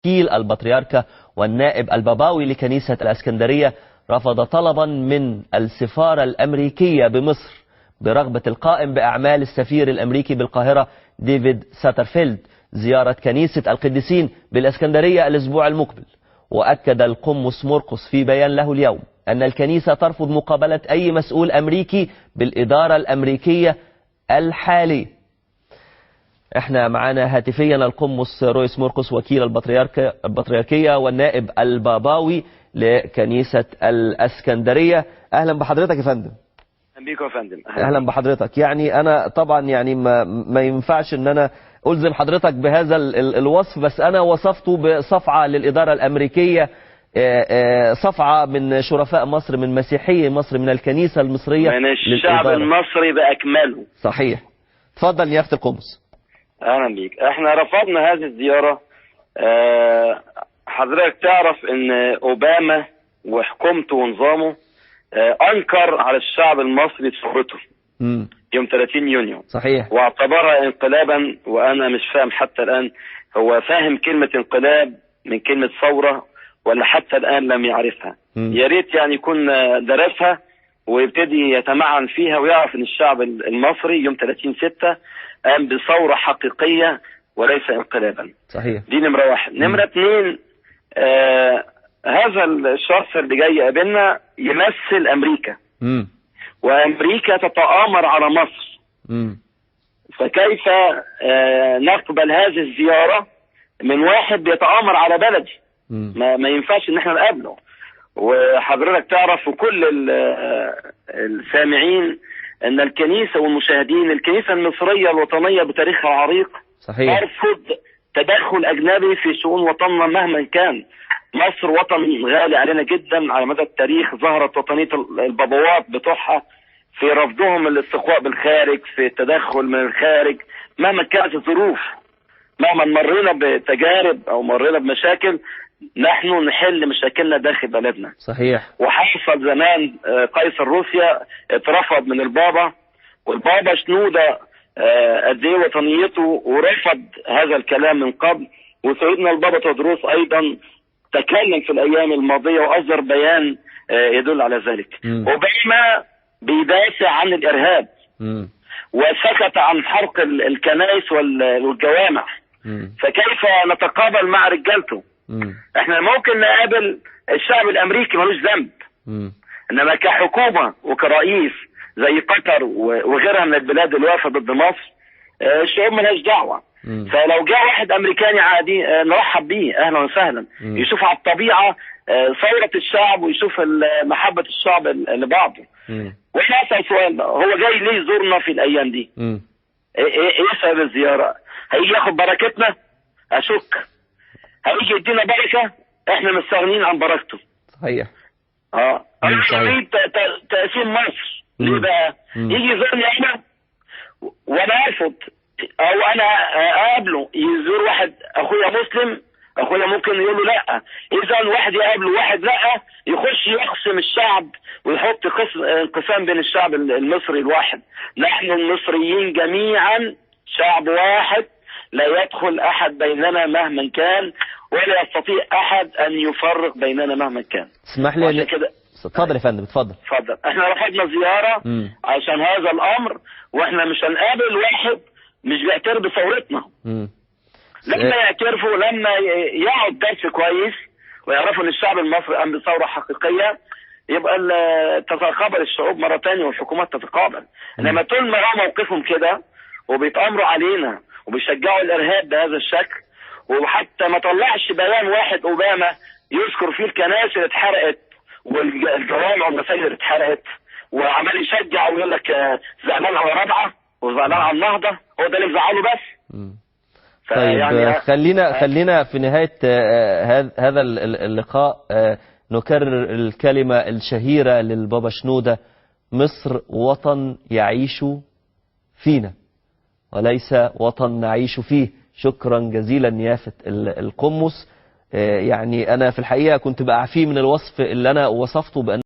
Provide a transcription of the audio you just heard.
وكيل البطريركة والنائب الباباوي لكنيسة الإسكندرية رفض طلبا من السفارة الأمريكية بمصر برغبة القائم بأعمال السفير الأمريكي بالقاهرة ديفيد ساترفيلد زيارة كنيسة القديسين بالإسكندرية الأسبوع المقبل. وأكد القمص مرقس في بيان له اليوم أن الكنيسة ترفض مقابلة أي مسؤول أمريكي بالإدارة الأمريكية الحالية. احنا معانا هاتفيا القمص رويس مرقس وكيل البطريركية والنائب الباباوي لكنيسة الإسكندرية. أهلا بحضرتك يا فندم. اهلا بيكم يا فندم. أهلا بحضرتك. يعني أنا طبعا يعني ما ينفعش أن أنا ألزم حضرتك بهذا الوصف، بس أنا وصفته بصفعة للإدارة الأمريكية، صفعة من شرفاء مصر، من مسيحي مصر، من الكنيسة المصرية، من الشعب المصري بأكمله. صحيح. تفضل نيافة القمص. اهلا بيك. احنا رفضنا هذه الزيارة. حضرتك تعرف ان اوباما وحكومته ونظامه انكر على الشعب المصري ثورته يوم 30 يونيو. صحيح. واعتبرها انقلابا، وانا مش فاهم حتى الان هو فاهم كلمة انقلاب من كلمة ثورة ولا حتى الان لم يعرفها. يا ريت يعني يكون درسها ويبتدي يتمعن فيها ويعرف ان الشعب المصري يوم 30/6 قام بثورة حقيقية وليس انقلابا. صحيح. دي نمرة واحد. نمرة اتنين، هذا الشخص اللي جاي يقابلنا يمثل امريكا. وامريكا تتآمر على مصر. فكيف نقبل هذه الزيارة من واحد بيتآمر على بلدي؟ ما ينفعش ان احنا نقابله. وحضرتك تعرف وكل السامعين ان الكنيسة والمشاهدين، الكنيسة المصرية الوطنية بتاريخها العريق صحيح ترفض تدخل اجنبي في شؤون وطننا مهما كان. مصر وطن غالي علينا جدا على مدى التاريخ. ظهرت وطنية البابوات بتوعها في رفضهم الاستقواء بالخارج، في التدخل من الخارج مهما كانت الظروف. مهما مرينا بتجارب او مرينا بمشاكل، نحن نحل مشاكلنا داخل بلدنا. صحيح. وحصل زمان قيصر روسيا اترفض من البابا، والبابا شنودة قد ايه وطنيته ورفض هذا الكلام من قبل. وسيدنا البابا تدروس ايضا تكلم في الايام الماضيه واصدر بيان يدل على ذلك. اوباما بيدافع عن الارهاب وسكت عن حرق الكنائس والجوامع. فكيف نتقابل مع رجالته؟ احنا ممكن نقابل الشعب الامريكي ملوش ذنب، انما كحكومه وكرئيس زي قطر وغيرها من البلاد اللي واقفه ضد مصر، الشعوب ملهاش دعوه. فلو جاء واحد امريكاني عادي نرحب بيه اهلا وسهلا، يشوف على الطبيعه ثوره الشعب ويشوف محبه الشعب لبعضه. واحنا اسال سؤال، هو جاي ليه يزورنا في الايام دي؟ ايه سبب الزياره؟ هيجي ياخد بركتنا؟ اشك. هيجي يدينا بركه؟ احنا مستغنيين عن بركته. صحيح. انا اريد تقسيم مصر. ليه بقى؟ يجي يزورني احنا وانا ارفض، او انا اقابله. يزور واحد اخويا مسلم، اخويا ممكن يقول له لا. اذا واحد يقابله واحد لا، يخش يقسم الشعب ويحط انقسام بين الشعب المصري الواحد. نحن المصريين جميعا شعب واحد، لا يدخل احد بيننا مهما كان، ولا يستطيع احد ان يفرق بيننا مهما كان. اسمح لي كده. اتفضل يا فندم. اتفضل. احنا رفضنا زياره عشان هذا الامر، واحنا مش هنقابل واحد مش بيعترف بثورتنا. لما يعترفوا، لما يقعد درس كويس ويعرفوا ان الشعب المصري قام بثوره حقيقيه، يبقى تتقابل الشعوب مره ثانيه والحكومات تتقابل. انما طول ما هم موقفهم كده وبيتامروا علينا وبيشجعوا الارهاب بهذا الشكل، وحتى ما طلعش بيان واحد اوباما يذكر فيه الكنائس اللي اتحرقت والجوامع والمساجد اللي اتحرقت، وعمال يشجع ويقول لك زعلان على رابعه وزعلان على النهضه، هو ده اللي مزعله بس. طيب يعني خلينا في نهاية هذا اللقاء نكرر الكلمة الشهيرة للبابا شنودة: مصر وطن يعيش فينا وليس وطن نعيش فيه. شكرا جزيلا نيافة القمص. يعني أنا في الحقيقة كنت بأعفيه من الوصف اللي أنا وصفته بأن